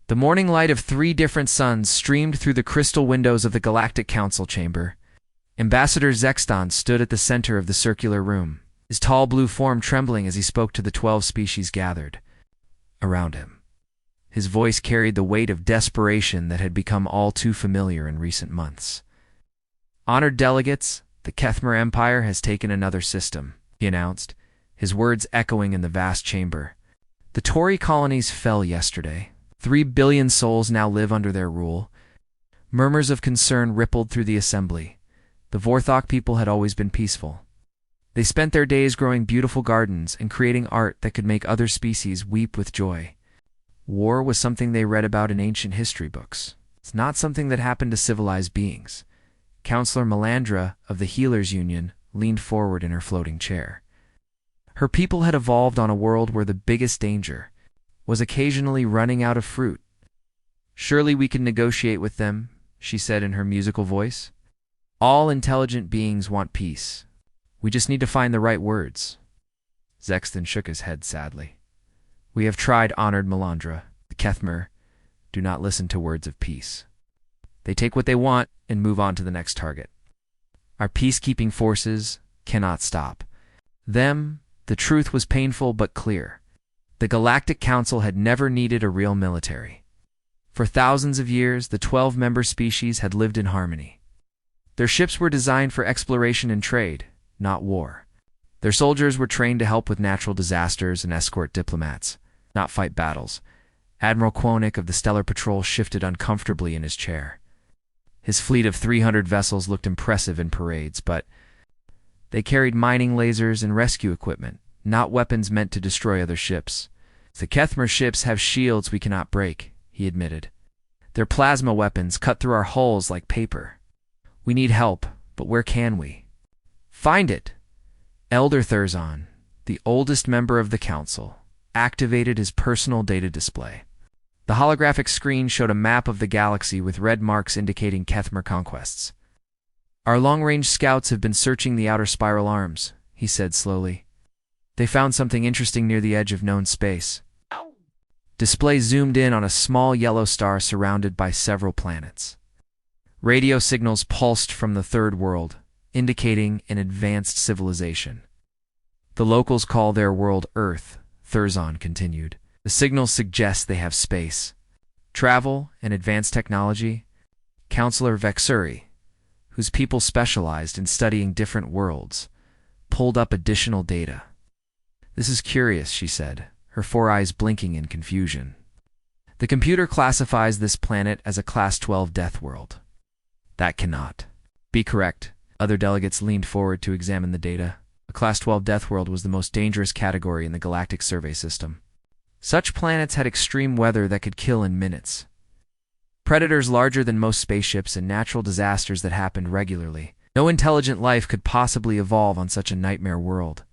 The morning light of 3 different suns streamed through the crystal windows of the Galactic Council chamber. Ambassador Zexton stood at the center of the circular room, his tall blue form trembling as he spoke to the 12 species gathered around him. His voice carried the weight of desperation that had become all too familiar in recent months. "Honored delegates, the Kethmer Empire has taken another system," he announced, his words echoing in the vast chamber. "The Tory colonies fell yesterday. 3 billion souls now live under their rule." Murmurs of concern rippled through the assembly. The Vorthok people had always been peaceful. They spent their days growing beautiful gardens and creating art that could make other species weep with joy. War was something they read about in ancient history books. It's not something that happened to civilized beings. Counselor Melandra of the Healers Union leaned forward in her floating chair. Her people had evolved on a world where the biggest danger was occasionally running out of fruit. "Surely we can negotiate with them," she said in her musical voice. "All intelligent beings want peace. We just need to find the right words." Zexton shook his head sadly. "We have tried, Honored Melandra. The Kethmer do not listen to words of peace. They take what they want and move on to the next target. Our peacekeeping forces cannot stop them." The truth was painful but clear. The Galactic Council had never needed a real military. For thousands of years, the 12-member species had lived in harmony. Their ships were designed for exploration and trade, not war. Their soldiers were trained to help with natural disasters and escort diplomats, not fight battles. Admiral Quonic of the Stellar Patrol shifted uncomfortably in his chair. His fleet of 300 vessels looked impressive in parades, but they carried mining lasers and rescue equipment, not weapons meant to destroy other ships. "The Kethmer ships have shields we cannot break," he admitted. "Their plasma weapons cut through our hulls like paper. We need help, but where can we find it?" Elder Thurzon, the oldest member of the council, activated his personal data display. The holographic screen showed a map of the galaxy with red marks indicating Kethmer conquests. "Our long-range scouts have been searching the outer spiral arms," he said slowly. "They found something interesting near the edge of known space." Display zoomed in on a small yellow star surrounded by several planets. Radio signals pulsed from the Third World, indicating an advanced civilization. "The locals call their world Earth," Thurzon continued. "The signals suggest they have space, travel, and advanced technology." Counselor Vexuri, whose people specialized in studying different worlds, pulled up additional data. "This is curious," she said, her 4 eyes blinking in confusion. "The computer classifies this planet as a Class 12 death world." "That cannot be correct." Other delegates leaned forward to examine the data. A Class 12 death world was the most dangerous category in the Galactic Survey System. Such planets had extreme weather that could kill in minutes, predators larger than most spaceships, and natural disasters that happened regularly. No intelligent life could possibly evolve on such a nightmare world.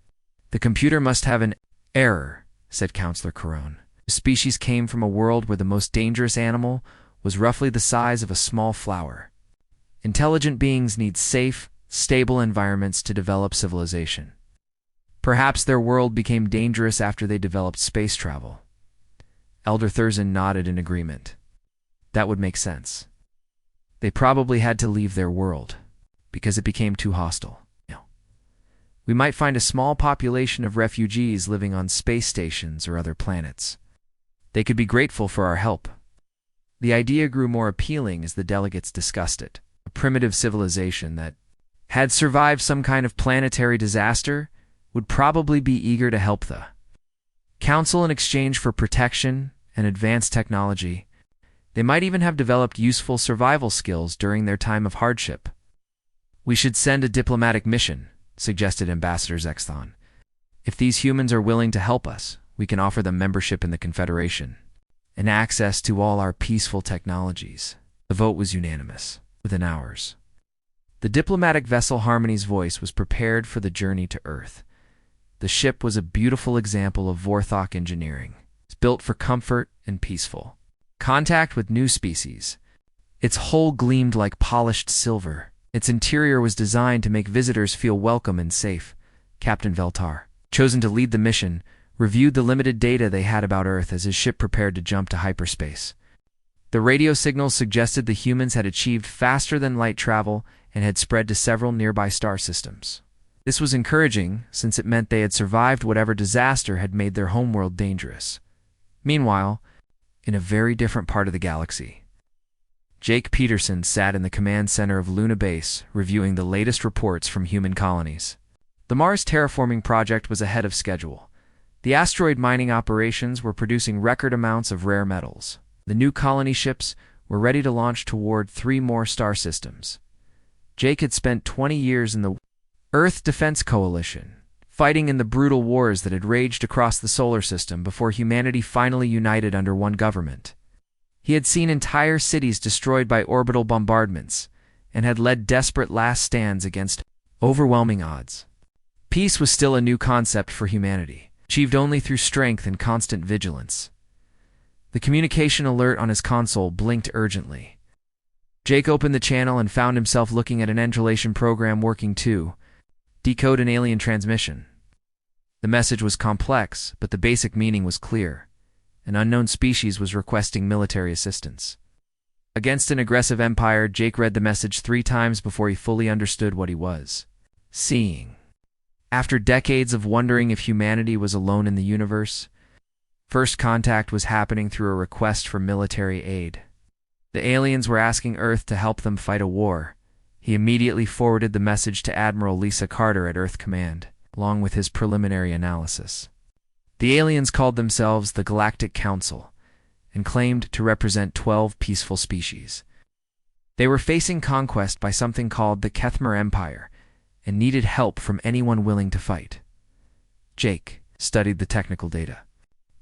"The computer must have an error," said Counselor Corone. "The species came from a world where the most dangerous animal was roughly the size of a small flower. Intelligent beings need safe, stable environments to develop civilization. Perhaps their world became dangerous after they developed space travel." Elder Thurzon nodded in agreement. "That would make sense. They probably had to leave their world because it became too hostile. We might find a small population of refugees living on space stations or other planets. They could be grateful for our help." The idea grew more appealing as the delegates discussed it. A primitive civilization that had survived some kind of planetary disaster would probably be eager to help the council in exchange for protection and advanced technology. They might even have developed useful survival skills during their time of hardship. "We should send a diplomatic mission," suggested Ambassador Zexton. "If these humans are willing to help us, we can offer them membership in the Confederation and access to all our peaceful technologies." The vote was unanimous. Within hours, the diplomatic vessel Harmony's voice was prepared for the journey to Earth. The ship was a beautiful example of Vorthok engineering. It's built for comfort and peaceful contact with new species. Its hull gleamed like polished silver. Its interior was designed to make visitors feel welcome and safe. Captain Veltar, chosen to lead the mission, reviewed the limited data they had about Earth as his ship prepared to jump to hyperspace. The radio signals suggested the humans had achieved faster than light travel and had spread to several nearby star systems. This was encouraging, since it meant they had survived whatever disaster had made their homeworld dangerous. Meanwhile, in a very different part of the galaxy, Jake Peterson sat in the command center of Luna Base, reviewing the latest reports from human colonies. The Mars terraforming project was ahead of schedule. The asteroid mining operations were producing record amounts of rare metals. The new colony ships were ready to launch toward 3 more star systems. Jake had spent 20 years in the Earth Defense Coalition, fighting in the brutal wars that had raged across the solar system before humanity finally united under one government. He had seen entire cities destroyed by orbital bombardments and had led desperate last stands against overwhelming odds. Peace was still a new concept for humanity, achieved only through strength and constant vigilance. The communication alert on his console blinked urgently. Jake opened the channel and found himself looking at an interlation program working to decode an alien transmission. The message was complex, but the basic meaning was clear. An unknown species was requesting military assistance. Against an aggressive empire, Jake read the message 3 times before he fully understood what he was seeing. After decades of wondering if humanity was alone in the universe, first contact was happening through a request for military aid. The aliens were asking Earth to help them fight a war. He immediately forwarded the message to Admiral Lisa Carter at Earth Command, along with his preliminary analysis. The aliens called themselves the Galactic Council and claimed to represent 12 peaceful species. They were facing conquest by something called the Kethmer Empire and needed help from anyone willing to fight. Jake studied the technical data.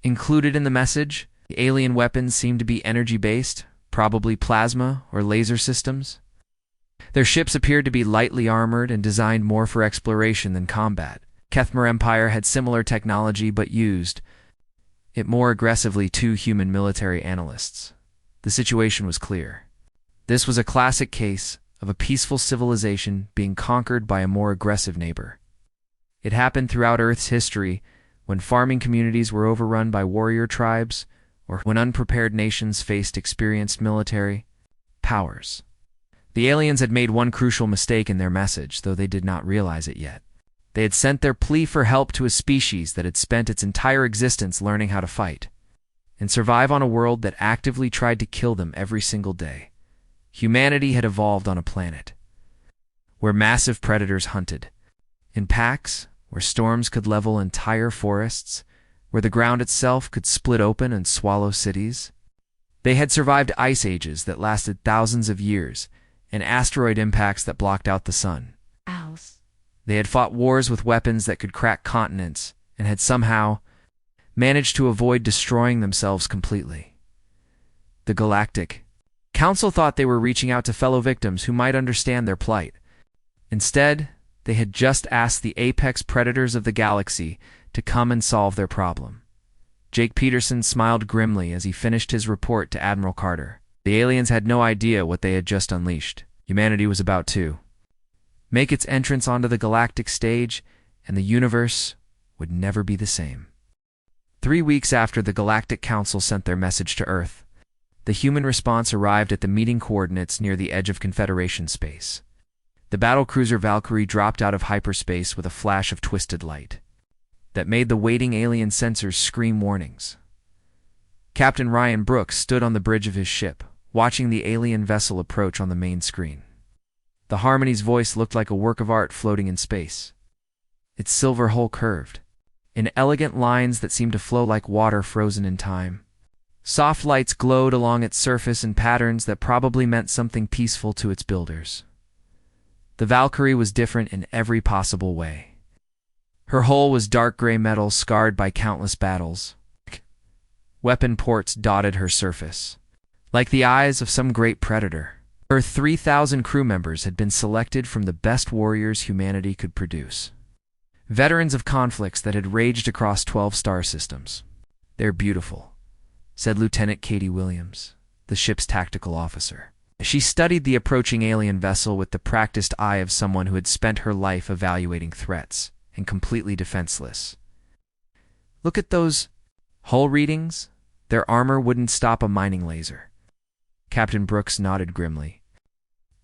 Included in the message, the alien weapons seemed to be energy-based, probably plasma or laser systems. Their ships appeared to be lightly armored and designed more for exploration than combat. Kethmer Empire had similar technology but used it more aggressively. 2 human military analysts. The situation was clear. This was a classic case of a peaceful civilization being conquered by a more aggressive neighbor. It happened throughout Earth's history, when farming communities were overrun by warrior tribes, or when unprepared nations faced experienced military powers. The aliens had made one crucial mistake in their message, though they did not realize it yet. They had sent their plea for help to a species that had spent its entire existence learning how to fight and survive on a world that actively tried to kill them every single day. Humanity had evolved on a planet where massive predators hunted, in packs, where storms could level entire forests, where the ground itself could split open and swallow cities. They had survived ice ages that lasted thousands of years and asteroid impacts that blocked out the sun. They had fought wars with weapons that could crack continents and had somehow managed to avoid destroying themselves completely. The Galactic Council thought they were reaching out to fellow victims who might understand their plight. Instead, they had just asked the apex predators of the galaxy to come and solve their problem. Jake Peterson smiled grimly as he finished his report to Admiral Carter. The aliens had no idea what they had just unleashed. Humanity was about to make its entrance onto the galactic stage, and the universe would never be the same. 3 weeks after the Galactic Council sent their message to Earth, the human response arrived at the meeting coordinates near the edge of Confederation space. The battlecruiser Valkyrie dropped out of hyperspace with a flash of twisted light that made the waiting alien sensors scream warnings. Captain Ryan Brooks stood on the bridge of his ship, watching the alien vessel approach on the main screen. The Harmony's voice looked like a work of art floating in space. Its silver hull curved in elegant lines that seemed to flow like water frozen in time. Soft lights glowed along its surface in patterns that probably meant something peaceful to its builders. The Valkyrie was different in every possible way. Her hull was dark gray metal scarred by countless battles. Weapon ports dotted her surface, like the eyes of some great predator. Her 3,000 crew members had been selected from the best warriors humanity could produce, veterans of conflicts that had raged across 12 star systems. "They're beautiful," said Lieutenant Katie Williams, the ship's tactical officer. She studied the approaching alien vessel with the practiced eye of someone who had spent her life evaluating threats and completely defenseless. "Look at those hull readings. Their armor wouldn't stop a mining laser." Captain Brooks nodded grimly.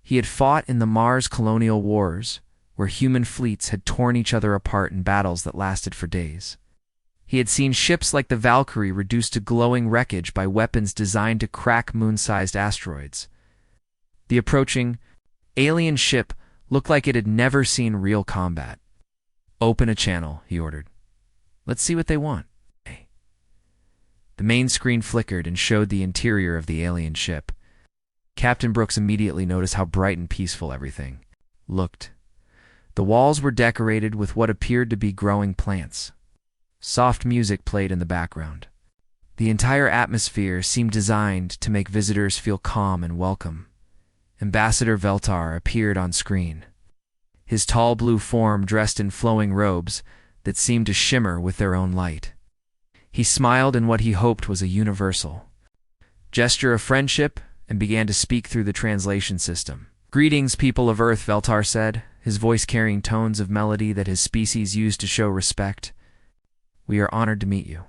He had fought in the Mars colonial wars, where human fleets had torn each other apart in battles that lasted for days. He had seen ships like the Valkyrie reduced to glowing wreckage by weapons designed to crack moon-sized asteroids. The approaching alien ship looked like it had never seen real combat. "Open a channel," he ordered. "Let's see what they want." The main screen flickered and showed the interior of the alien ship. Captain Brooks immediately noticed how bright and peaceful everything looked. The walls were decorated with what appeared to be growing plants. Soft music played in the background. The entire atmosphere seemed designed to make visitors feel calm and welcome. Ambassador Veltar appeared on screen, his tall blue form dressed in flowing robes that seemed to shimmer with their own light. He smiled in what he hoped was a universal gesture of friendship and began to speak through the translation system. "Greetings, people of Earth," Veltar said, his voice carrying tones of melody that his species used to show respect. "We are honored to meet you.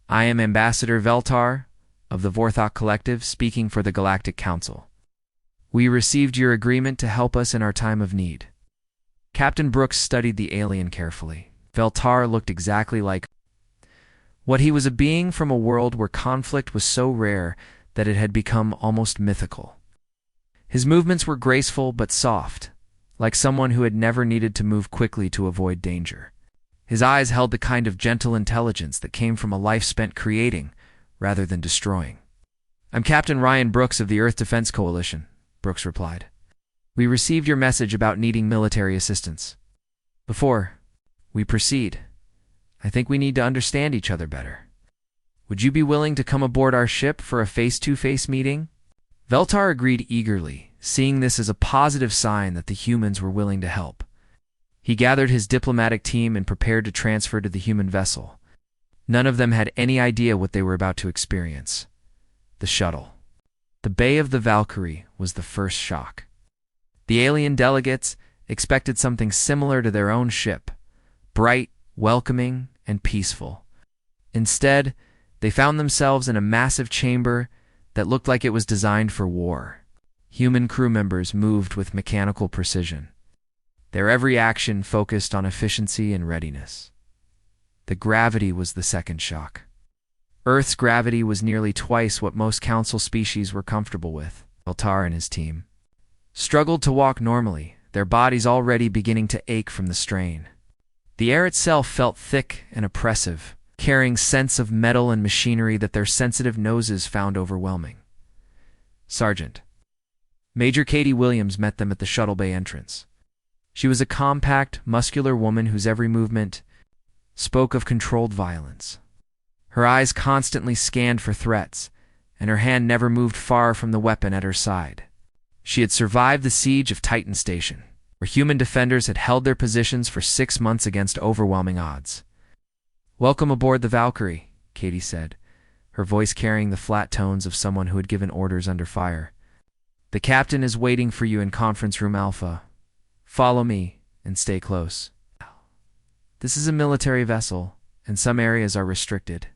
I am Ambassador Veltar of the Vorthok Collective, speaking for the Galactic Council. We received your agreement to help us in our time of need." Captain Brooks studied the alien carefully. Veltar looked exactly like what he was, a being from a world where conflict was so rare that it had become almost mythical. His movements were graceful but soft, like someone who had never needed to move quickly to avoid danger. His eyes held the kind of gentle intelligence that came from a life spent creating rather than destroying. "I'm Captain Ryan Brooks of the Earth Defense Coalition," Brooks replied. "We received your message about needing military assistance. Before we proceed, I think we need to understand each other better. Would you be willing to come aboard our ship for a face-to-face meeting?" Veltar agreed eagerly, seeing this as a positive sign that the humans were willing to help. He gathered his diplomatic team and prepared to transfer to the human vessel. None of them had any idea what they were about to experience. The shuttle. The bay of the Valkyrie was the first shock. The alien delegates expected something similar to their own ship, bright, welcoming, and peaceful. Instead, they found themselves in a massive chamber that looked like it was designed for war. Human crew members moved with mechanical precision, their every action focused on efficiency and readiness. The gravity was the second shock. Earth's gravity was nearly twice what most council species were comfortable with. Veltar and his team struggled to walk normally, their bodies already beginning to ache from the strain. The air itself felt thick and oppressive, carrying scents of metal and machinery that their sensitive noses found overwhelming. Sergeant Major Katie Williams met them at the shuttle bay entrance. She was a compact, muscular woman whose every movement spoke of controlled violence. Her eyes constantly scanned for threats, and her hand never moved far from the weapon at her side. She had survived the siege of Titan Station, where human defenders had held their positions for 6 months against overwhelming odds. "Welcome aboard the Valkyrie," Katie said, her voice carrying the flat tones of someone who had given orders under fire. "The captain is waiting for you in Conference Room Alpha. Follow me and stay close. This is a military vessel, and some areas are restricted."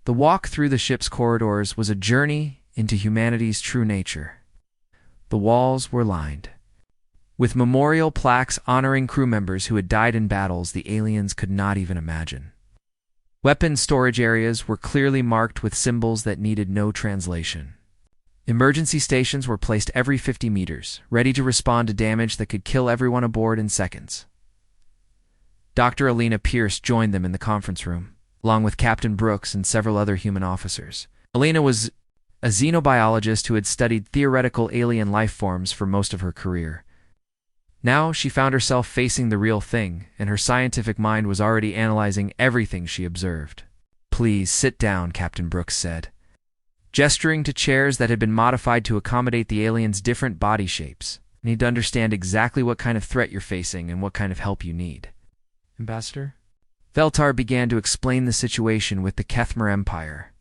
The walk through the ship's corridors was a journey into humanity's true nature. The walls were lined with memorial plaques honoring crew members who had died in battles the aliens could not even imagine. Weapons storage areas were clearly marked with symbols that needed no translation. Emergency stations were placed every 50 meters, ready to respond to damage that could kill everyone aboard in seconds. Dr. Alina Pierce joined them in the conference room, along with Captain Brooks and several other human officers. Alina was a xenobiologist who had studied theoretical alien life forms for most of her career. Now she found herself facing the real thing, and her scientific mind was already analyzing everything she observed. "Please sit down," Captain Brooks said, gesturing to chairs that had been modified to accommodate the aliens' different body shapes. "You need to understand exactly what kind of threat you're facing and what kind of help you need." "Ambassador?" Veltar began to explain the situation with the Kethmer Empire.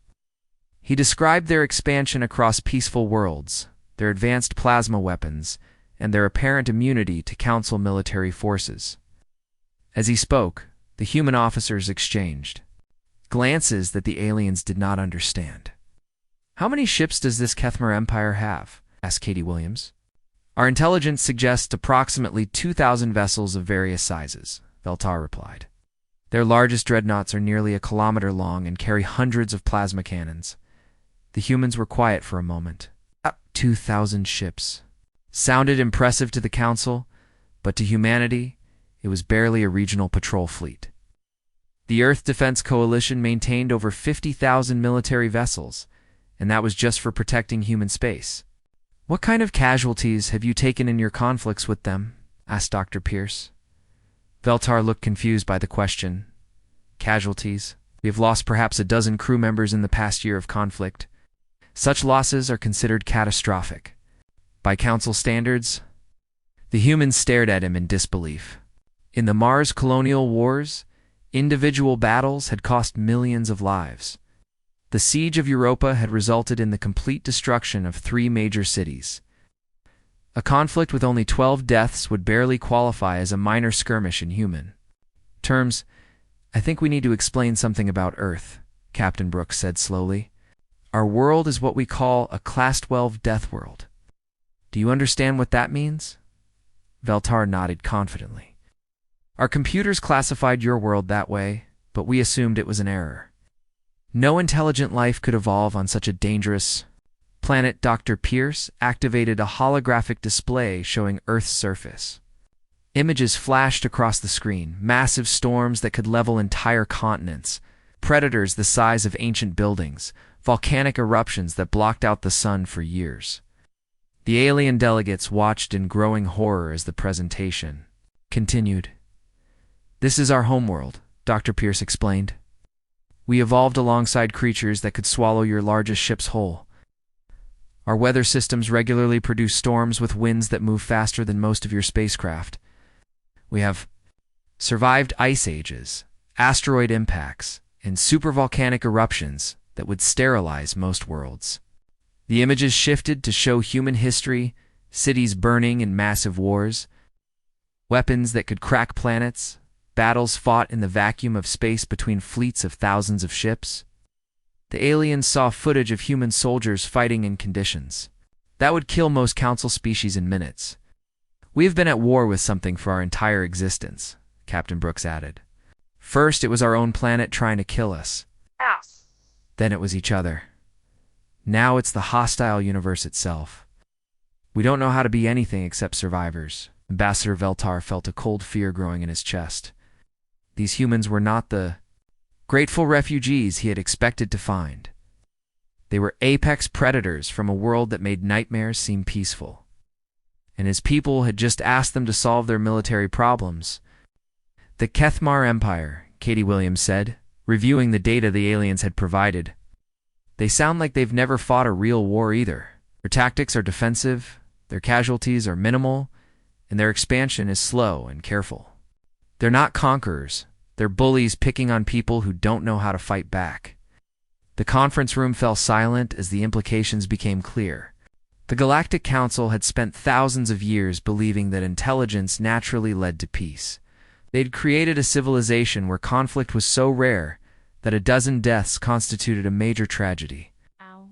He described their expansion across peaceful worlds, their advanced plasma weapons, and their apparent immunity to Council military forces. As he spoke, the human officers exchanged glances that the aliens did not understand. How many ships does this Kethmar Empire have? Asked Katie Williams. Our intelligence suggests approximately 2,000 vessels of various sizes, Veltar replied. Their largest dreadnoughts are nearly a kilometer long and carry hundreds of plasma cannons. The humans were quiet for a moment. 2,000 ships. Sounded impressive to the Council, but to humanity, it was barely a regional patrol fleet. The Earth Defense Coalition maintained over 50,000 military vessels, and that was just for protecting human space. What kind of casualties have you taken in your conflicts with them? Asked Dr. Pierce. Veltar looked confused by the question. Casualties? We have lost perhaps a dozen crew members in the past year of conflict. Such losses are considered catastrophic. By Council standards? The humans stared at him in disbelief. In the Mars colonial wars, individual battles had cost millions of lives. The siege of Europa had resulted in the complete destruction of 3 major cities. A conflict with only 12 deaths would barely qualify as a minor skirmish in human terms. I think we need to explain something about Earth, Captain Brooks said slowly. Our world is what we call a Class 12 death world. Do you understand what that means? Veltar nodded confidently. Our computers classified your world that way, but we assumed it was an error. No intelligent life could evolve on such a dangerous planet. Dr. Pierce activated a holographic display showing Earth's surface. Images flashed across the screen, massive storms that could level entire continents, predators the size of ancient buildings, volcanic eruptions that blocked out the sun for years. The alien delegates watched in growing horror as the presentation continued. This is our homeworld, Dr. Pierce explained. We evolved alongside creatures that could swallow your largest ships whole. Our weather systems regularly produce storms with winds that move faster than most of your spacecraft. We have survived ice ages, asteroid impacts, and supervolcanic eruptions that would sterilize most worlds. The images shifted to show human history, cities burning in massive wars, weapons that could crack planets, battles fought in the vacuum of space between fleets of thousands of ships. The aliens saw footage of human soldiers fighting in conditions that would kill most Council species in minutes. We have been at war with something for our entire existence, Captain Brooks added. First, it was our own planet trying to kill us. Then it was each other. Now it's the hostile universe itself. We don't know how to be anything except survivors. Ambassador Veltar felt a cold fear growing in his chest. These humans were not the grateful refugees he had expected to find. They were apex predators from a world that made nightmares seem peaceful. And his people had just asked them to solve their military problems. The Kethmar Empire, Katie Williams said, reviewing the data the aliens had provided. They sound like they've never fought a real war either. Their tactics are defensive, their casualties are minimal, and their expansion is slow and careful. They're not conquerors. They're bullies picking on people who don't know how to fight back. The conference room fell silent as the implications became clear. The Galactic Council had spent thousands of years believing that intelligence naturally led to peace. They'd created a civilization where conflict was so rare that a dozen deaths constituted a major tragedy. Ow.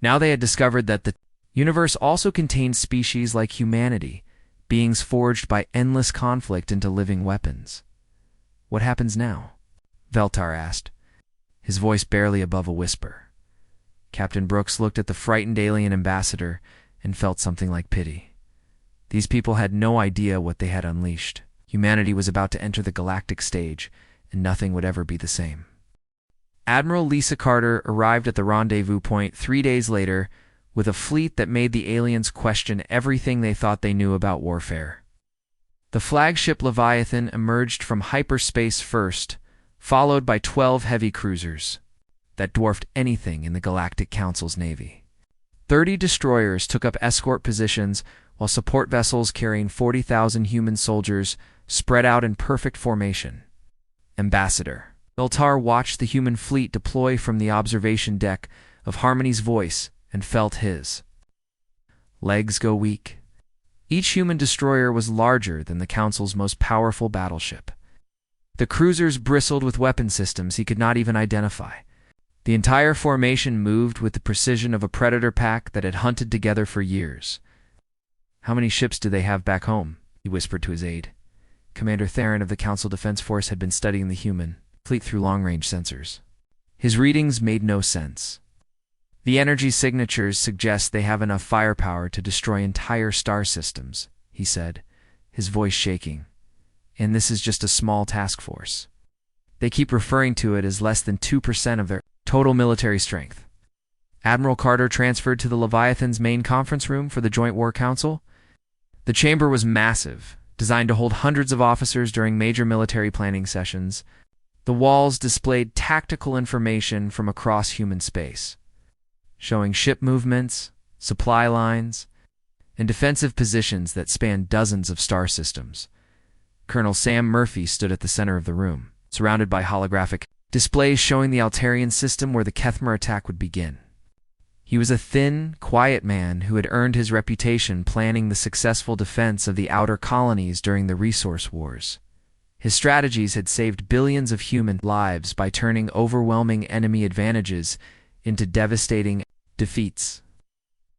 Now they had discovered that the universe also contained species like humanity, beings forged by endless conflict into living weapons. What happens now? Veltar asked, his voice barely above a whisper. Captain Brooks looked at the frightened alien ambassador and felt something like pity. These people had no idea what they had unleashed. Humanity was about to enter the galactic stage, and nothing would ever be the same. Admiral Lisa Carter arrived at the rendezvous point 3 days later with a fleet that made the aliens question everything they thought they knew about warfare. The flagship Leviathan emerged from hyperspace first, followed by 12 heavy cruisers that dwarfed anything in the Galactic Council's navy. 30 destroyers took up escort positions, while support vessels carrying 40,000 human soldiers spread out in perfect formation. Ambassador Veltar watched the human fleet deploy from the observation deck of Harmony's voice and felt his legs go weak. Each human destroyer was larger than the Council's most powerful battleship. The cruisers bristled with weapon systems he could not even identify. The entire formation moved with the precision of a predator pack that had hunted together for years. "How many ships do they have back home?" he whispered to his aide. Commander Theron of the Council Defense Force had been studying the human fleet through long-range sensors. His readings made no sense. "The energy signatures suggest they have enough firepower to destroy entire star systems," he said, his voice shaking. "And this is just a small task force. They keep referring to it as less than 2% of their total military strength." Admiral Carter transferred to the Leviathan's main conference room for the Joint War Council. The chamber was massive, designed to hold hundreds of officers during major military planning sessions. The walls displayed tactical information from across human space, showing ship movements, supply lines, and defensive positions that spanned dozens of star systems. Colonel Sam Murphy stood at the center of the room, surrounded by holographic displays showing the Altarian system where the Kethmer attack would begin. He was a thin, quiet man who had earned his reputation planning the successful defense of the outer colonies during the resource wars. His strategies had saved billions of human lives by turning overwhelming enemy advantages into devastating defeats.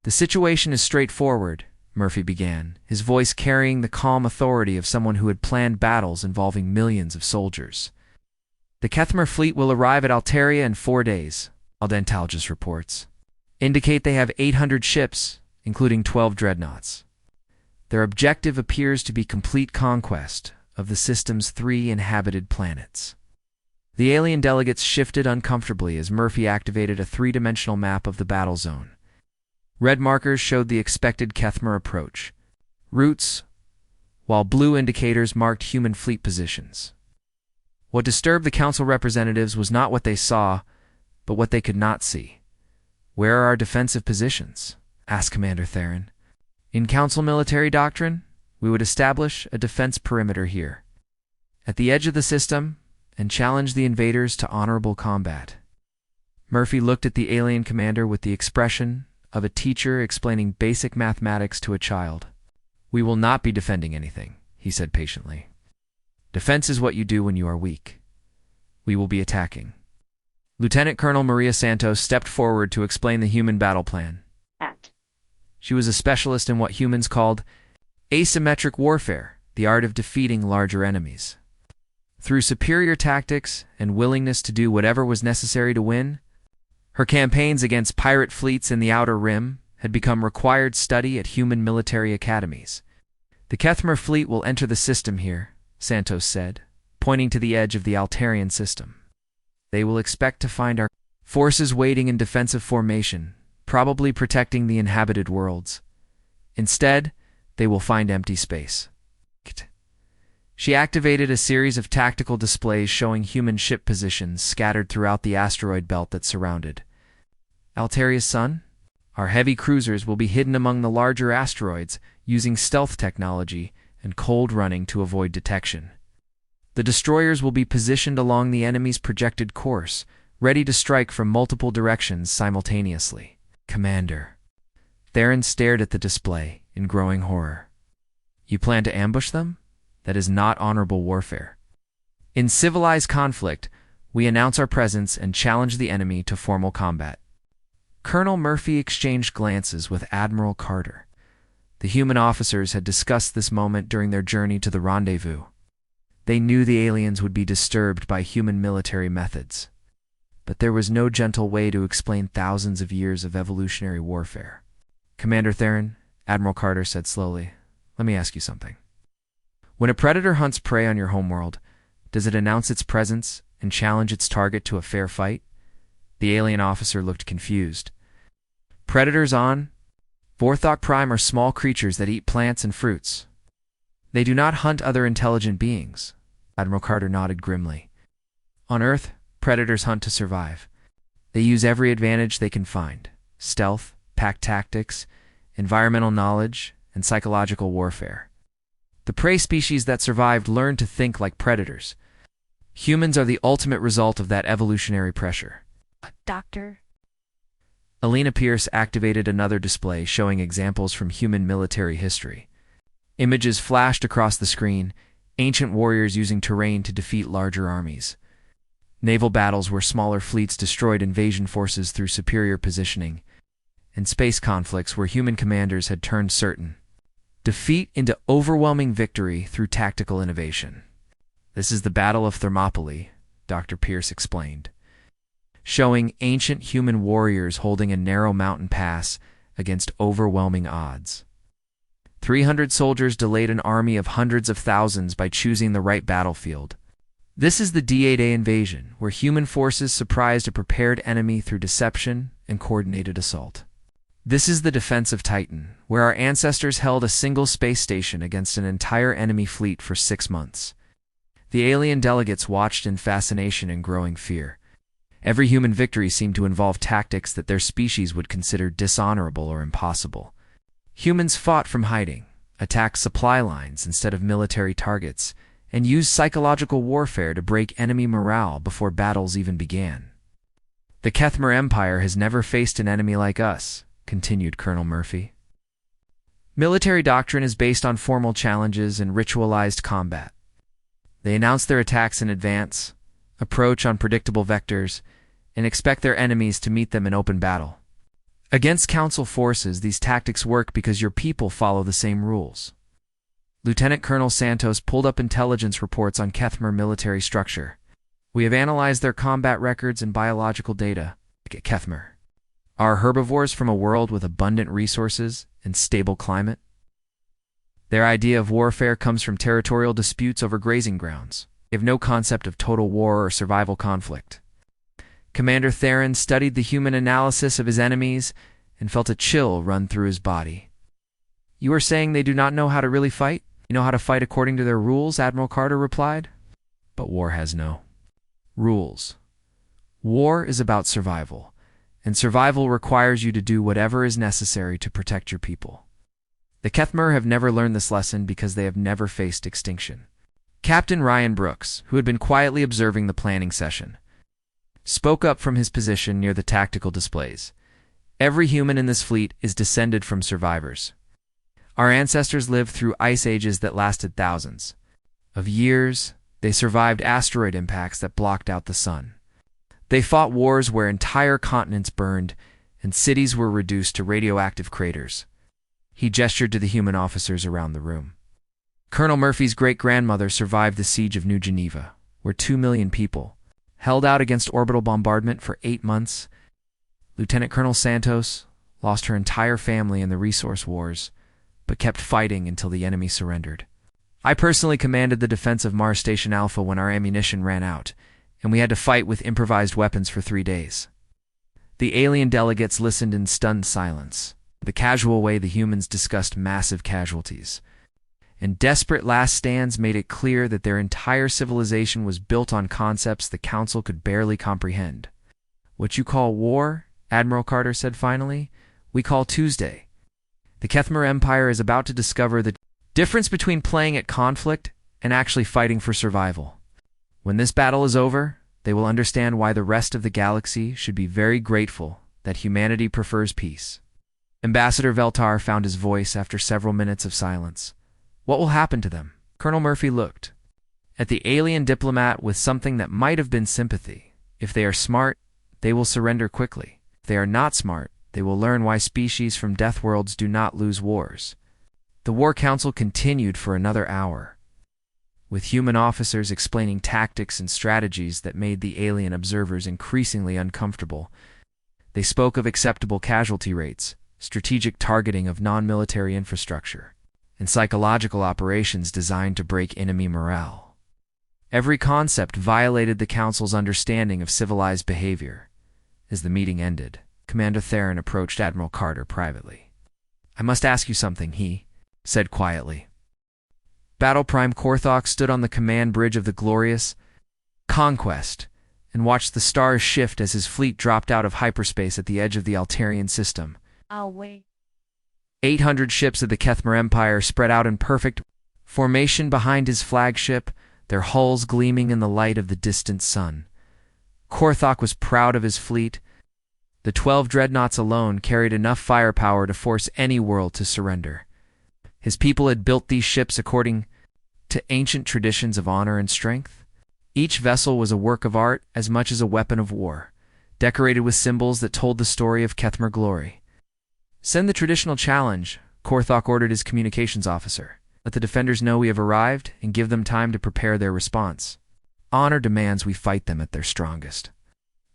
"The situation is straightforward," Murphy began, his voice carrying the calm authority of someone who had planned battles involving millions of soldiers. "The Kethmer fleet will arrive at Altaria in 4 days, Aldentalgis reports. Indicate they have 800 ships, including 12 dreadnoughts. Their objective appears to be complete conquest of the system's 3 inhabited planets." The alien delegates shifted uncomfortably as Murphy activated a 3-dimensional map of the battle zone. Red markers showed the expected Kethmer approach routes, while blue indicators marked human fleet positions. What disturbed the council representatives was not what they saw, but what they could not see. "Where are our defensive positions?" asked Commander Theron. "In council military doctrine, we would establish a defense perimeter here, at the edge of the system, and challenge the invaders to honorable combat." Murphy looked at the alien commander with the expression of a teacher explaining basic mathematics to a child. "We will not be defending anything," he said patiently. "Defense is what you do when you are weak. We will be attacking." Lieutenant Colonel Maria Santos stepped forward to explain the human battle plan. She was a specialist in what humans called asymmetric warfare, the art of defeating larger enemies. Through superior tactics and willingness to do whatever was necessary to win, her campaigns against pirate fleets in the Outer Rim had become required study at human military academies. "The Kethmer fleet will enter the system here," Santos said, pointing to the edge of the Altarian system. "They will expect to find our forces waiting in defensive formation, probably protecting the inhabited worlds. Instead, they will find empty space." She activated a series of tactical displays showing human ship positions scattered throughout the asteroid belt that surrounded Altaria's sun. "Our heavy cruisers will be hidden among the larger asteroids using stealth technology and cold running to avoid detection. The destroyers will be positioned along the enemy's projected course, ready to strike from multiple directions simultaneously." "Commander." Theron stared at the display in growing horror. "You plan to ambush them? That is not honorable warfare. In civilized conflict, we announce our presence and challenge the enemy to formal combat." Colonel Murphy exchanged glances with Admiral Carter. The human officers had discussed this moment during their journey to the rendezvous. They knew the aliens would be disturbed by human military methods, but there was no gentle way to explain thousands of years of evolutionary warfare. "Commander Theron," Admiral Carter said slowly, "let me ask you something. When a predator hunts prey on your homeworld, does it announce its presence and challenge its target to a fair fight?" The alien officer looked confused. "Predators on Vorthok Prime are small creatures that eat plants and fruits. They do not hunt other intelligent beings." Admiral Carter nodded grimly. "On Earth, predators hunt to survive. They use every advantage they can find: stealth, pack tactics, environmental knowledge, and psychological warfare. The prey species that survived learned to think like predators. Humans are the ultimate result of that evolutionary pressure." "Doctor?" Alina Pierce activated another display showing examples from human military history. Images flashed across the screen, ancient warriors using terrain to defeat larger armies. naval battles where smaller fleets destroyed invasion forces through superior positioning, and space conflicts where human commanders had turned certain defeat into overwhelming victory through tactical innovation. This is the Battle of Thermopylae, Dr. Pierce explained, showing ancient human warriors holding a narrow mountain pass against overwhelming odds. 300 soldiers delayed an army of hundreds of thousands by choosing the right battlefield. This is the D-Day invasion, where human forces surprised a prepared enemy through deception and coordinated assault. This is the defense of Titan, where our ancestors held a single space station against an entire enemy fleet for 6 months. The alien delegates watched in fascination and growing fear. Every human victory seemed to involve tactics that their species would consider dishonorable or impossible. Humans fought from hiding, attacked supply lines instead of military targets, and used psychological warfare to break enemy morale before battles even began. The Kethmer Empire has never faced an enemy like us, continued Colonel Murphy. Military doctrine is based on formal challenges and ritualized combat. They announce their attacks in advance, approach on predictable vectors, and expect their enemies to meet them in open battle. Against Council forces, these tactics work because your people follow the same rules. Lieutenant Colonel Santos pulled up intelligence reports on Kethmer military structure. We have analyzed their combat records and biological data. At Kethmer, are herbivores from a world with abundant resources and stable climate? Their idea of warfare comes from territorial disputes over grazing grounds. They have no concept of total war or survival conflict. Commander Theron studied the human analysis of his enemies and felt a chill run through his body. You are saying they do not know how to really fight? You know how to fight according to their rules, Admiral Carter replied. But war has no rules. War is about survival, and survival requires you to do whatever is necessary to protect your people. The Kethmer have never learned this lesson because they have never faced extinction. Captain Ryan Brooks, who had been quietly observing the planning session, spoke up from his position near the tactical displays. Every human in this fleet is descended from survivors. Our ancestors lived through ice ages that lasted thousands of years. They survived asteroid impacts that blocked out the sun. They fought wars where entire continents burned and cities were reduced to radioactive craters. He gestured to the human officers around the room. Colonel Murphy's great-grandmother survived the siege of New Geneva, where 2 million people held out against orbital bombardment for 8 months. Lieutenant Colonel Santos lost her entire family in the resource wars, but kept fighting until the enemy surrendered. I personally commanded the defense of Mars Station Alpha when our ammunition ran out, and we had to fight with improvised weapons for 3 days. The alien delegates listened in stunned silence, the casual way the humans discussed massive casualties. And desperate last stands made it clear that their entire civilization was built on concepts the Council could barely comprehend. What you call war, Admiral Carter said finally, we call Tuesday. The Kethmer Empire is about to discover the difference between playing at conflict and actually fighting for survival. When this battle is over, they will understand why the rest of the galaxy should be very grateful that humanity prefers peace. Ambassador Veltar found his voice after several minutes of silence. What will happen to them? Colonel Murphy looked at the alien diplomat with something that might have been sympathy. If they are smart, they will surrender quickly. If they are not smart, they will learn why species from Deathworlds do not lose wars. The War Council continued for another hour, with human officers explaining tactics and strategies that made the alien observers increasingly uncomfortable. They spoke of acceptable casualty rates, strategic targeting of non-military infrastructure, and psychological operations designed to break enemy morale. Every concept violated the Council's understanding of civilized behavior. As the meeting ended, Commander Theron approached Admiral Carter privately. I must ask you something, he said quietly. Battle Prime Korthok stood on the command bridge of the glorious Conquest and watched the stars shift as his fleet dropped out of hyperspace at the edge of the Altarian system. I'll wait. 800 ships of the Kethmer Empire spread out in perfect formation behind his flagship, their hulls gleaming in the light of the distant sun. Korthok was proud of his fleet. The 12 dreadnoughts alone carried enough firepower to force any world to surrender. His people had built these ships according to ancient traditions of honor and strength. Each vessel was a work of art as much as a weapon of war, decorated with symbols that told the story of Kethmer glory. "Send the traditional challenge," Korthok ordered his communications officer. "Let the defenders know we have arrived and give them time to prepare their response. Honor demands we fight them at their strongest."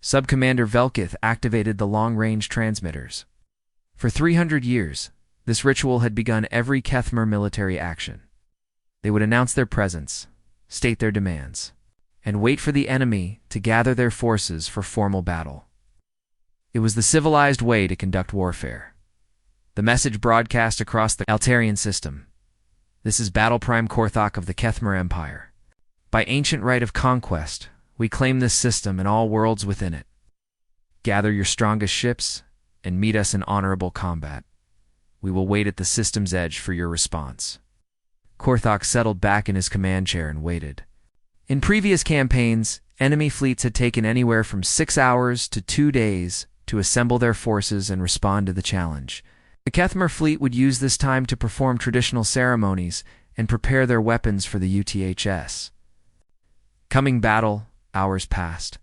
Sub-Commander Velkith activated the long-range transmitters. For 300 years, this ritual had begun every Kethmer military action. They would announce their presence, state their demands, and wait for the enemy to gather their forces for formal battle. It was the civilized way to conduct warfare. The message broadcast across the Altarian system: "This is Battle Prime Korthok of the Kethmer Empire. By ancient right of conquest, we claim this system and all worlds within it. Gather your strongest ships and meet us in honorable combat. We will wait at the system's edge for your response." Korthok settled back in his command chair and waited. In previous campaigns, enemy fleets had taken anywhere from 6 hours to 2 days to assemble their forces and respond to the challenge. The Kethmer fleet would use this time to perform traditional ceremonies and prepare their weapons for the UTHS. Coming battle, hours passed.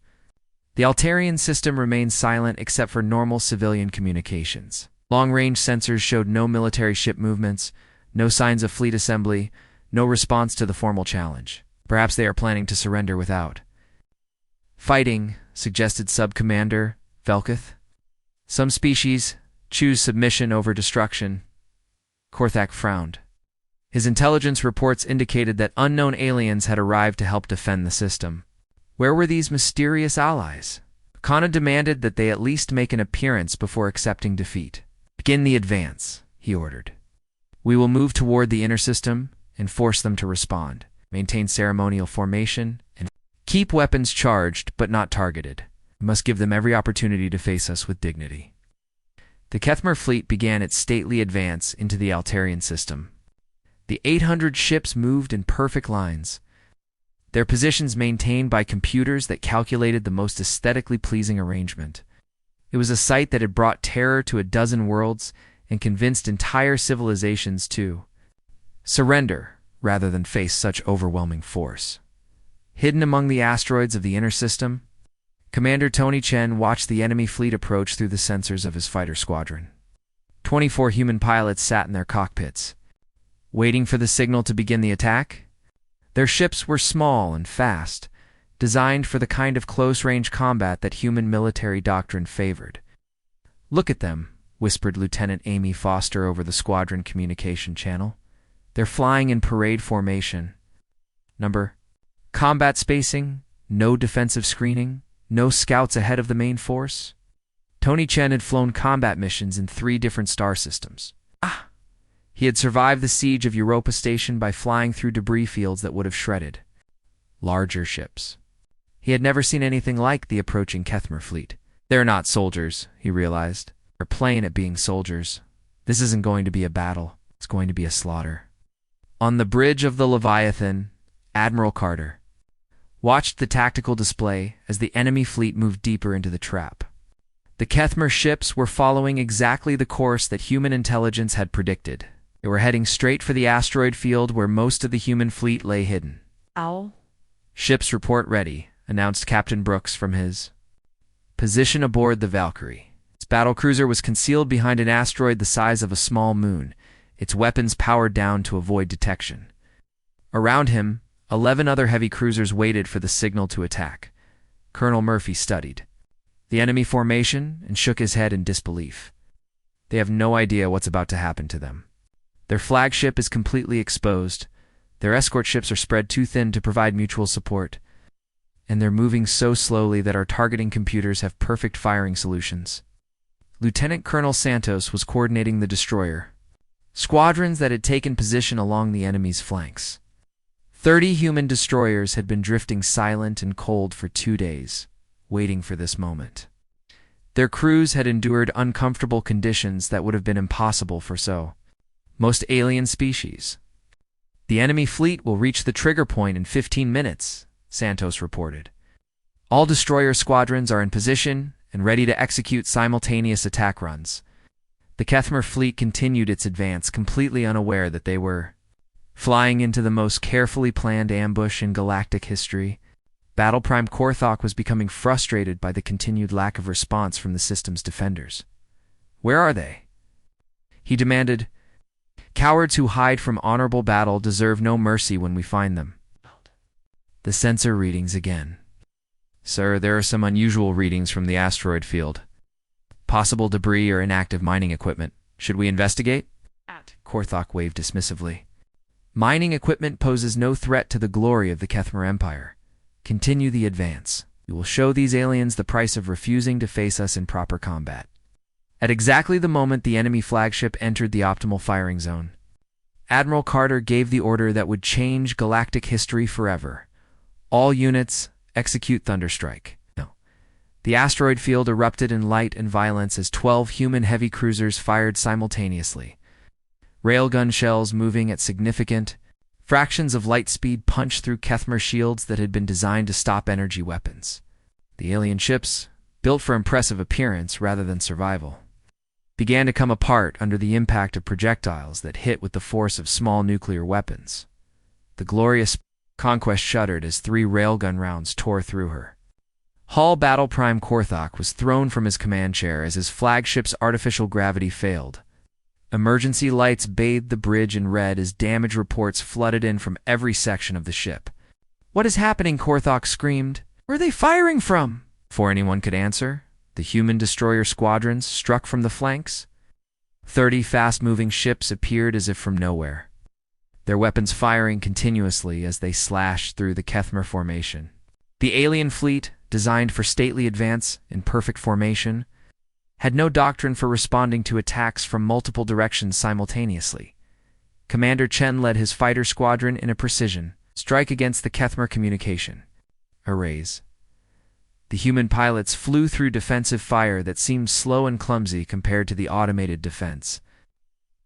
The Altarian system remained silent except for normal civilian communications. Long-range sensors showed no military ship movements, no signs of fleet assembly, no response to the formal challenge. Perhaps they are planning to surrender without fighting, suggested Sub-Commander Velkith. "Some species choose submission over destruction." Korthok frowned. His intelligence reports indicated that unknown aliens had arrived to help defend the system. Where were these mysterious allies? Kana demanded that they at least make an appearance before accepting defeat. "Begin the advance," he ordered. "We will move toward the inner system and force them to respond. Maintain ceremonial formation and keep weapons charged but not targeted. We must give them every opportunity to face us with dignity." The Kethmer fleet began its stately advance into the Altarian system. The 800 ships moved in perfect lines, their positions maintained by computers that calculated the most aesthetically pleasing arrangement. It was a sight that had brought terror to a dozen worlds and convinced entire civilizations to surrender rather than face such overwhelming force. Hidden among the asteroids of the inner system, Commander Tony Chen watched the enemy fleet approach through the sensors of his fighter squadron. 24 human pilots sat in their cockpits, waiting for the signal to begin the attack. Their ships were small and fast, designed for the kind of close-range combat that human military doctrine favored. "Look at them," whispered Lieutenant Amy Foster over the squadron communication channel. "They're flying in parade formation. Number, combat spacing, no defensive screening, no scouts ahead of the main force." Tony Chen had flown combat missions in 3 different star systems. He had survived the siege of Europa Station by flying through debris fields that would have shredded larger ships. He had never seen anything like the approaching Kethmer fleet. "They're not soldiers," he realized. "They're playing at being soldiers. This isn't going to be a battle. It's going to be a slaughter." On the bridge of the Leviathan, Admiral Carter watched the tactical display as the enemy fleet moved deeper into the trap. The Kethmer ships were following exactly the course that human intelligence had predicted. They were heading straight for the asteroid field where most of the human fleet lay hidden. "Ow." "Ships report ready," announced Captain Brooks from his position aboard the Valkyrie. Its battlecruiser was concealed behind an asteroid the size of a small moon, its weapons powered down to avoid detection. Around him, 11 other heavy cruisers waited for the signal to attack. Colonel Murphy studied the enemy formation and shook his head in disbelief. They have no idea what's about to happen to them. Their flagship is completely exposed, their escort ships are spread too thin to provide mutual support, and they're moving so slowly that our targeting computers have perfect firing solutions. Lieutenant Colonel Santos was coordinating the destroyer squadrons that had taken position along the enemy's flanks. 30 human destroyers had been drifting silent and cold for 2 days, waiting for this moment. Their crews had endured uncomfortable conditions that would have been impossible for most alien species. "The enemy fleet will reach the trigger point in 15 minutes, Santos reported. "All destroyer squadrons are in position and ready to execute simultaneous attack runs." The Kethmer fleet continued its advance, completely unaware that they were flying into the most carefully planned ambush in galactic history. Battle Prime Korthok was becoming frustrated by the continued lack of response from the system's defenders. "Where are they?" he demanded. "Cowards who hide from honorable battle deserve no mercy when we find them." The sensor readings again. "Sir, there are some unusual readings from the asteroid field. Possible debris or inactive mining equipment. Should we investigate?" Korthok waved dismissively. "Mining equipment poses no threat to the glory of the Kethmer Empire. Continue the advance. We will show these aliens the price of refusing to face us in proper combat." At exactly the moment the enemy flagship entered the optimal firing zone, Admiral Carter gave the order that would change galactic history forever. "All units, execute Thunderstrike." No. The asteroid field erupted in light and violence as 12 human heavy cruisers fired simultaneously. Railgun shells moving at significant fractions of light speed punched through Kethmer shields that had been designed to stop energy weapons. The alien ships, built for impressive appearance rather than survival, began to come apart under the impact of projectiles that hit with the force of small nuclear weapons. The glorious conquest shuddered as 3 railgun rounds tore through her. Hull Battle Prime Korthok was thrown from his command chair as his flagship's artificial gravity failed. Emergency lights bathed the bridge in red as damage reports flooded in from every section of the ship. "What is happening?" Korthok screamed. "Where are they firing from?" Before anyone could answer, the human destroyer squadrons struck from the flanks. 30 fast-moving ships appeared as if from nowhere, their weapons firing continuously as they slashed through the Kethmer formation. The alien fleet, designed for stately advance in perfect formation, had no doctrine for responding to attacks from multiple directions simultaneously. Commander Chen led his fighter squadron in a precision strike against the Kethmer communication arrays. The human pilots flew through defensive fire that seemed slow and clumsy compared to the automated defense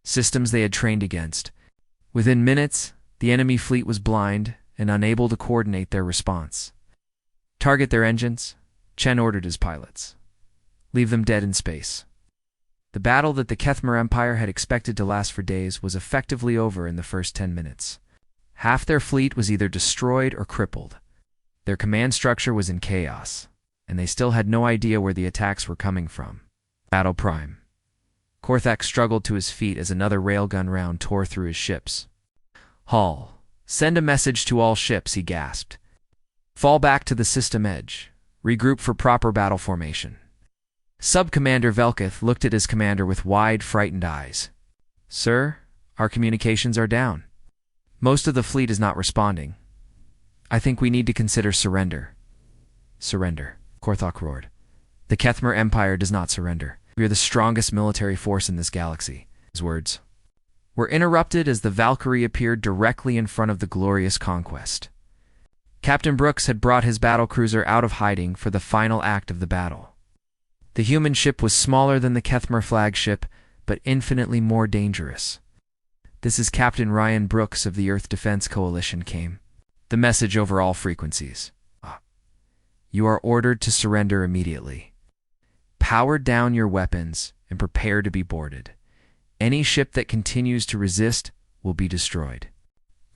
systems they had trained against. Within minutes, the enemy fleet was blind and unable to coordinate their response. "Target their engines," Chen ordered his pilots. "Leave them dead in space." The battle that the Kethmer Empire had expected to last for days was effectively over in the first 10 minutes. Half their fleet was either destroyed or crippled. Their command structure was in chaos, and they still had no idea where the attacks were coming from. Battle Prime. Korthok struggled to his feet as another railgun round tore through his ships. "Hull, send a message to all ships," he gasped. "Fall back to the system edge. Regroup for proper battle formation." Sub-Commander Velkith looked at his commander with wide, frightened eyes. "Sir, our communications are down. Most of the fleet is not responding. I think we need to consider surrender." "Surrender," Korthok roared. "The Kethmer Empire does not surrender. We are the strongest military force in this galaxy." His words were interrupted as the Valkyrie appeared directly in front of the glorious conquest. Captain Brooks had brought his battlecruiser out of hiding for the final act of the battle. The human ship was smaller than the Kethmer flagship, but infinitely more dangerous. "This is Captain Ryan Brooks of the Earth Defense Coalition," came the message over all frequencies. "You are ordered to surrender immediately. Power down your weapons and prepare to be boarded. Any ship that continues to resist will be destroyed."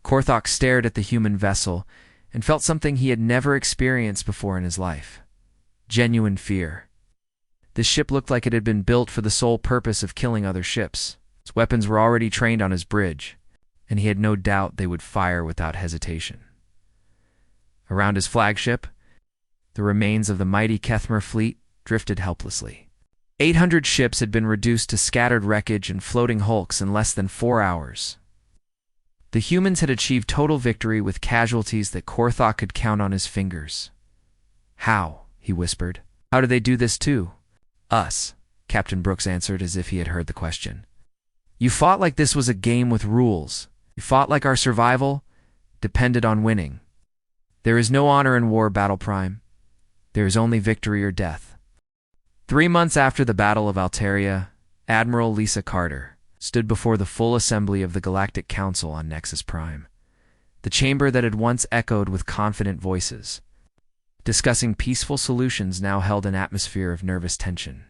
Korthok stared at the human vessel and felt something he had never experienced before in his life. Genuine fear. This ship looked like it had been built for the sole purpose of killing other ships. Its weapons were already trained on his bridge, and he had no doubt they would fire without hesitation. Around his flagship, the remains of the mighty Kethmer fleet drifted helplessly. 800 ships had been reduced to scattered wreckage and floating hulks in less than 4 hours. The humans had achieved total victory with casualties that Korthok could count on his fingers. "How?" he whispered. "How did they do this too?" "Us," Captain Brooks answered as if he had heard the question. "You fought like this was a game with rules. You fought like our survival depended on winning. There is no honor in war, Battle Prime. There is only victory or death." 3 months after the Battle of Altaria, Admiral Lisa Carter stood before the full assembly of the Galactic Council on Nexus Prime, the chamber that had once echoed with confident voices. Discussing peaceful solutions now held an atmosphere of nervous tension.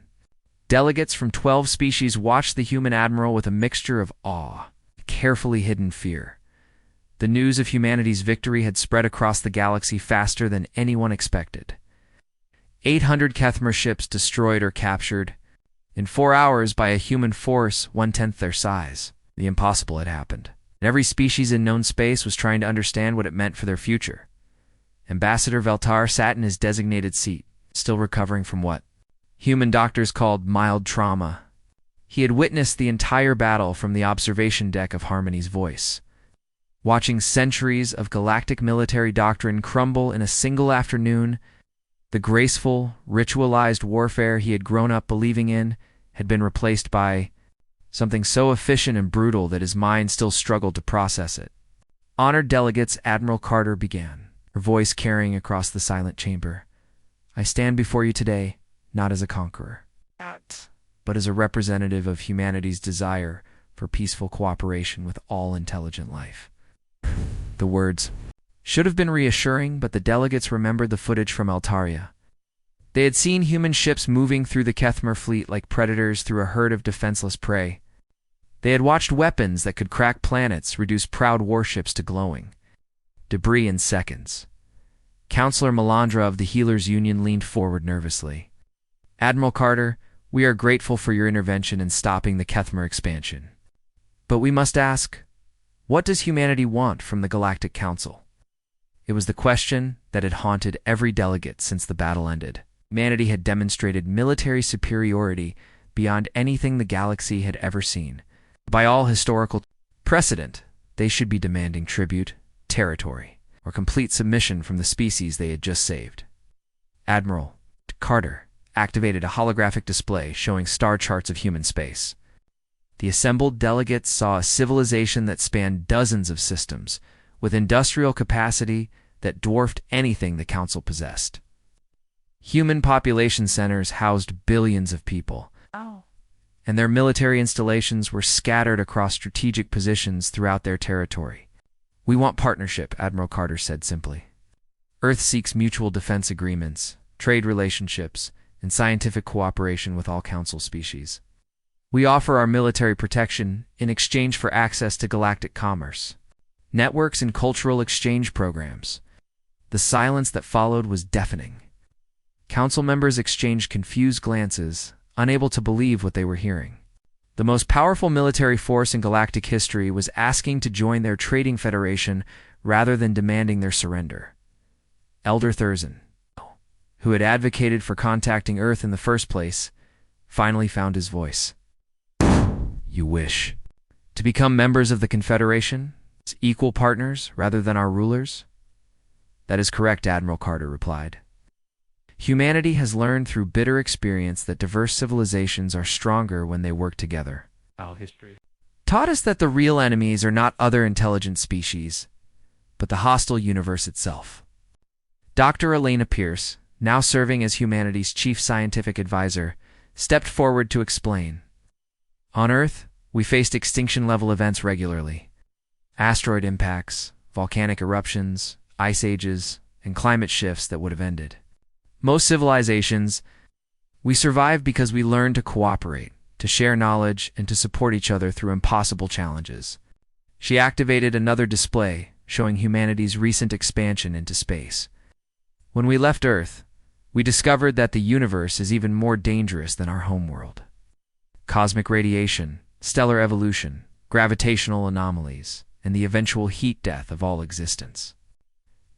Delegates from 12 species watched the human admiral with a mixture of awe and carefully hidden fear. The news of humanity's victory had spread across the galaxy faster than anyone expected. 800 Kethmer ships destroyed or captured. In 4 hours by a human force 1/10 their size. The impossible had happened. And every species in known space was trying to understand what it meant for their future. Ambassador Veltar sat in his designated seat, still recovering from what human doctors called mild trauma. He had witnessed the entire battle from the observation deck of Harmony's voice, watching centuries of galactic military doctrine crumble in a single afternoon. The graceful, ritualized warfare he had grown up believing in had been replaced by something so efficient and brutal that his mind still struggled to process it. Honored delegates, Admiral Carter began, her voice carrying across the silent chamber. I stand before you today, not as a conqueror, but as a representative of humanity's desire for peaceful cooperation with all intelligent life. The words should have been reassuring, but the delegates remembered the footage from Altaria. They had seen human ships moving through the Kethmer fleet like predators through a herd of defenseless prey. They had watched weapons that could crack planets reduce proud warships to glowing debris in seconds. Counselor Melandra of the Healers Union leaned forward nervously. Admiral Carter, we are grateful for your intervention in stopping the Kethmer expansion. But we must ask, what does humanity want from the Galactic Council? It was the question that had haunted every delegate since the battle ended. Humanity had demonstrated military superiority beyond anything the galaxy had ever seen. By all historical precedent, they should be demanding tribute, territory, or complete submission from the species they had just saved. Admiral Carter activated a holographic display showing star charts of human space. The assembled delegates saw a civilization that spanned dozens of systems, with industrial capacity that dwarfed anything the Council possessed. Human population centers housed billions of people, and their military installations were scattered across strategic positions throughout their territory. We want partnership, Admiral Carter said simply. Earth seeks mutual defense agreements, trade relationships, and scientific cooperation with all Council species. We offer our military protection in exchange for access to galactic commerce, networks, and cultural exchange programs. The silence that followed was deafening. Council members exchanged confused glances, unable to believe what they were hearing. The most powerful military force in galactic history was asking to join their trading federation rather than demanding their surrender. Elder Thurzan, who had advocated for contacting Earth in the first place, finally found his voice. You wish to become members of the Confederation, as equal partners rather than our rulers? That is correct, Admiral Carter replied. Humanity has learned through bitter experience that diverse civilizations are stronger when they work together. Our history Taught us that the real enemies are not other intelligent species, but the hostile universe itself. Dr. Elena Pierce, now serving as humanity's chief scientific advisor, stepped forward to explain. On Earth, we faced extinction-level events regularly. Asteroid impacts, volcanic eruptions, ice ages, and climate shifts that would have ended most civilizations. We survived because we learned to cooperate, to share knowledge, and to support each other through impossible challenges. She activated another display, showing humanity's recent expansion into space. When we left Earth, we discovered that the universe is even more dangerous than our homeworld. Cosmic radiation, stellar evolution, gravitational anomalies, and the eventual heat death of all existence.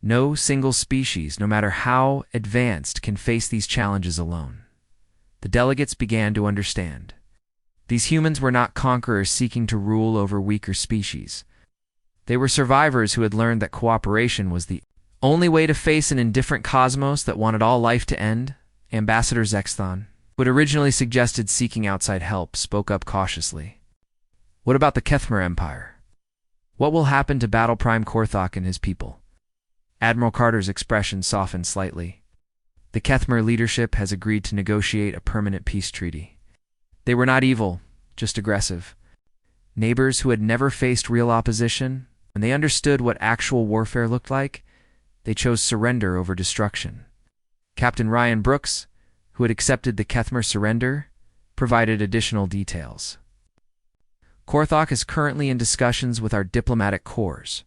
No single species, no matter how advanced, can face these challenges alone. The delegates began to understand. These humans were not conquerors seeking to rule over weaker species. They were survivors who had learned that cooperation was the only way to face an indifferent cosmos that wanted all life to end. Ambassador Zexthon, who had originally suggested seeking outside help, spoke up cautiously. What about the Kethmer Empire? What will happen to Battle Prime Korthok and his people? Admiral Carter's expression softened slightly. The Kethmer leadership has agreed to negotiate a permanent peace treaty. They were not evil, just aggressive. Neighbors who had never faced real opposition, when they understood what actual warfare looked like, they chose surrender over destruction. Captain Ryan Brooks, who had accepted the Kethmer surrender, provided additional details. Korthok is currently in discussions with our diplomatic corps.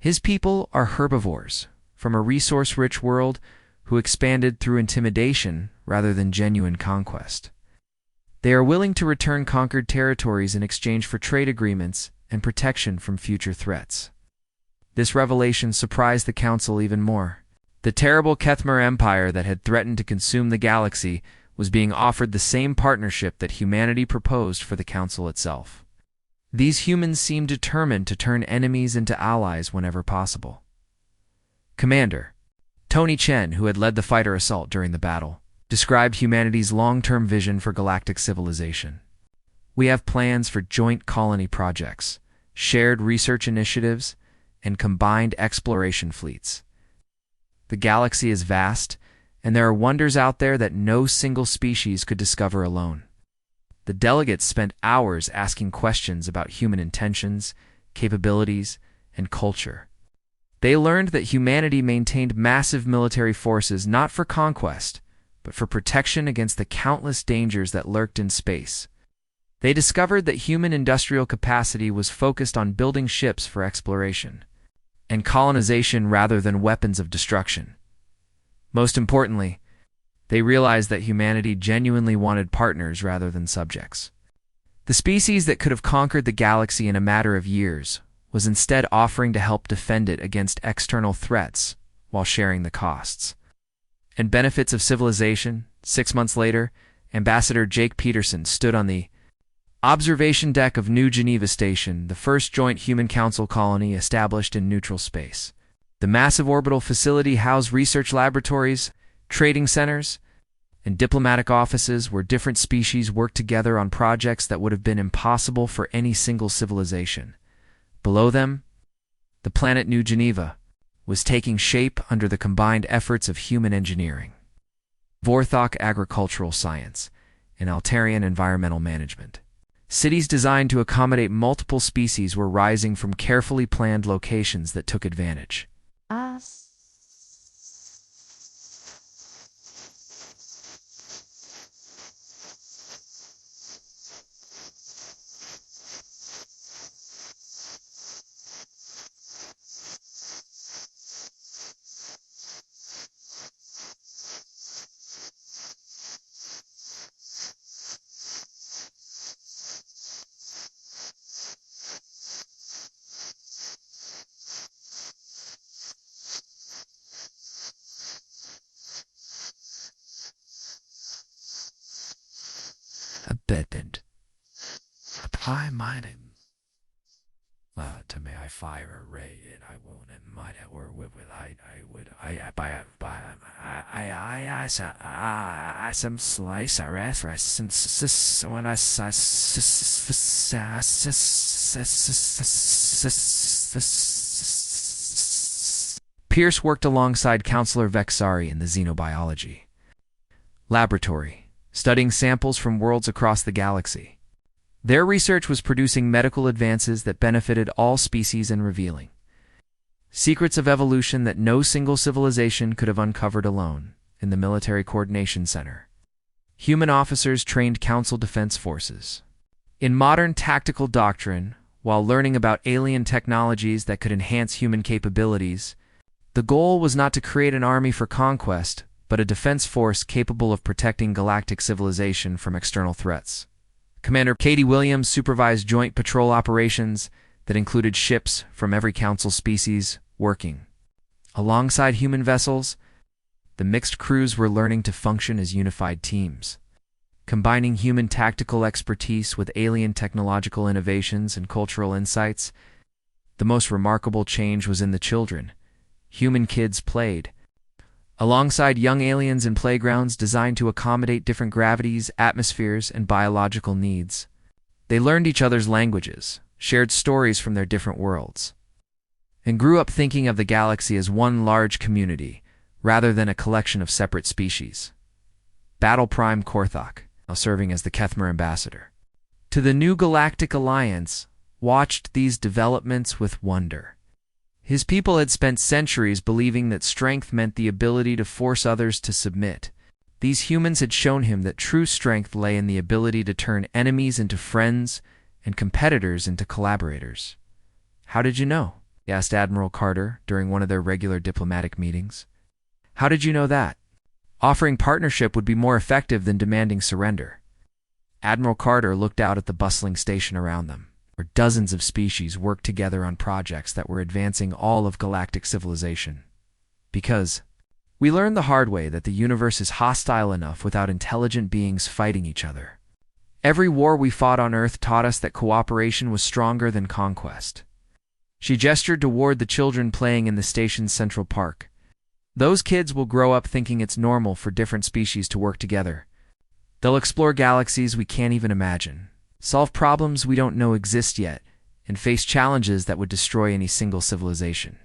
His people are herbivores from a resource-rich world who expanded through intimidation rather than genuine conquest. They are willing to return conquered territories in exchange for trade agreements and protection from future threats. This revelation surprised the Council even more. The terrible Kethmer Empire that had threatened to consume the galaxy was being offered the same partnership that humanity proposed for the Council itself. These humans seemed determined to turn enemies into allies whenever possible. Commander Tony Chen, who had led the fighter assault during the battle, described humanity's long-term vision for galactic civilization. We have plans for joint colony projects, shared research initiatives, and combined exploration fleets. The galaxy is vast, and there are wonders out there that no single species could discover alone. The delegates spent hours asking questions about human intentions, capabilities, and culture. They learned that humanity maintained massive military forces not for conquest, but for protection against the countless dangers that lurked in space. They discovered that human industrial capacity was focused on building ships for exploration and colonization rather than weapons of destruction. Most importantly, they realized that humanity genuinely wanted partners rather than subjects. The species that could have conquered the galaxy in a matter of years was instead offering to help defend it against external threats while sharing the costs and benefits of civilization. 6 months later, Ambassador Jake Peterson stood on the observation deck of New Geneva Station, the first joint human council colony established in neutral space. The massive orbital facility housed research laboratories, trading centers, and diplomatic offices where different species worked together on projects that would have been impossible for any single civilization. Below them, the planet New Geneva was taking shape under the combined efforts of human engineering, Vorthok agricultural science, and Altarian environmental management. Cities designed to accommodate multiple species were rising from carefully planned locations that took advantage. Abandoned. Apply mining. To me, I fire a ray and I won't might or with I some slice I reference when I Pierce worked alongside Counselor Vexari in the xenobiology laboratory, studying samples from worlds across the galaxy. Their research was producing medical advances that benefited all species and revealing secrets of evolution that no single civilization could have uncovered alone. In the Military Coordination Center, human officers trained Council Defense Forces in modern tactical doctrine while learning about alien technologies that could enhance human capabilities. The goal was not to create an army for conquest, but a defense force capable of protecting galactic civilization from external threats. Commander Katie Williams supervised joint patrol operations that included ships from every Council species working alongside human vessels. The mixed crews were learning to function as unified teams, combining human tactical expertise with alien technological innovations and cultural insights. The most remarkable change was in the children. Human kids played alongside young aliens in playgrounds designed to accommodate different gravities, atmospheres, and biological needs. They learned each other's languages, shared stories from their different worlds, and grew up thinking of the galaxy as one large community, rather than a collection of separate species. Battle Prime Korthok, now serving as the Kethmer ambassador to the new Galactic Alliance, watched these developments with wonder. His people had spent centuries believing that strength meant the ability to force others to submit. These humans had shown him that true strength lay in the ability to turn enemies into friends and competitors into collaborators. How did you know? asked Admiral Carter during one of their regular diplomatic meetings. How did you know that? Offering partnership would be more effective than demanding surrender. Admiral Carter looked out at the bustling station around them, where dozens of species worked together on projects that were advancing all of galactic civilization. Because we learned the hard way that the universe is hostile enough without intelligent beings fighting each other. Every war we fought on Earth taught us that cooperation was stronger than conquest. She gestured toward the children playing in the station's central park. Those kids will grow up thinking it's normal for different species to work together. They'll explore galaxies we can't even imagine, solve problems we don't know exist yet, and face challenges that would destroy any single civilization.